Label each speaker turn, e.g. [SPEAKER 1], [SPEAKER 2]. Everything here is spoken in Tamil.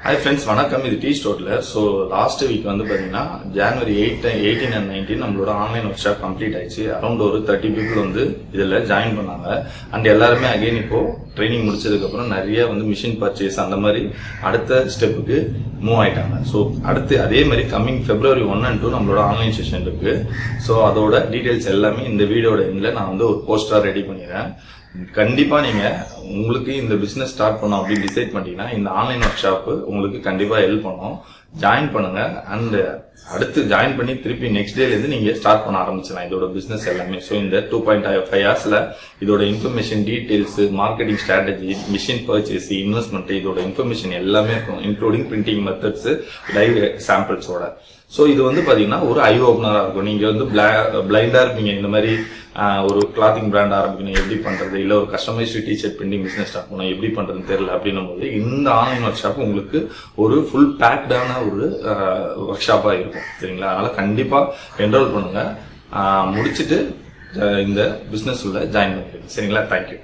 [SPEAKER 1] ஹாய் ஃப்ரெண்ட்ஸ், வணக்கம். இது Teeztotaller. ஸோ லாஸ்ட் வீக் வந்து பார்த்தீங்கன்னா ஜனவரி 18 and 19 நம்மளோட ஆன்லைன் ஒர்க் ஷாப் கம்ப்ளீட் ஆயிடுச்சு. அரௌண்ட் ஒரு 30 பீப்புள் வந்து இதில் ஜாயின் பண்ணாங்க. அண்ட் எல்லாருமே அகைன் இப்போ ட்ரைனிங் முடிச்சதுக்கப்புறம் நிறைய வந்து மிஷின் பர்ச்சேஸ் அந்த மாதிரி அடுத்த ஸ்டெப்புக்கு மூவ் ஆயிட்டாங்க. ஸோ அடுத்து அதே மாதிரி கம்மிங் February 1 and 2 நம்மளோட ஆன்லைன் செஷன் இருக்கு. ஸோ அதோட டீடைல்ஸ் எல்லாமே இந்த வீடியோட எண்டில் நான் வந்து ஒரு போஸ்டரா ரெடி பண்ணிடுறேன். கண்டிப்பா நீங்க உங்களுக்கு இந்த பிசினஸ் ஸ்டார்ட் பண்ணோம் அப்படின்னு டிசைட் பண்ணிட்டீங்கன்னா இந்த ஆன்லைன் ஒர்க் ஷாப் உங்களுக்கு கண்டிப்பா ஹெல்ப் பண்ணும். ஜாயின் பண்ணுங்க. அண்ட் அடுத்து ஜாயின் பண்ணி திருப்பி நெக்ஸ்ட் டேல இருந்து நீங்க ஸ்டார்ட் பண்ண ஆரம்பிச்சலாம் இதோட பிசினஸ் எல்லாமே. ஸோ இந்த 2.5 ஹவர்ஸ்ல இதோட information, details, marketing strategy, machine purchase, investment, இதோட இன்ஃபர்மேஷன் எல்லாமே இருக்கும், இன்க்ளூடிங் பிரிண்டிங் மெத்தட்ஸ், லைவ் சாம்பிள்ஸோட. ஸோ இது வந்து பாத்தீங்கன்னா ஒரு ஐ ஓபனரா இருக்கும். நீங்க வந்து பிளைண்டா இருப்பீங்க, இந்த மாதிரி ஒரு கிளாத்திங் பிராண்ட் ஆரம்பிக்கணும் எப்படி பண்றது, இல்ல ஒரு customised T-shirt printing business start பண்ணணும் எப்படி பண்றதுன்னு தெரியல அப்படின்னும் போது இந்த ஆன்லைன் ஒர்க் ஷாப் உங்களுக்கு ஒரு ஃபுல் பேக்டான ஒரு ஒர்க் ஷாப்பா இருக்கும். சரிங்களா? அதனால கண்டிப்பா என்ரோல் பண்ணுங்க. முடிச்சுட்டு இந்த பிசினஸ் உள்ள ஜாயின் பண்ணுங்க. சரிங்களா? தேங்க்யூ.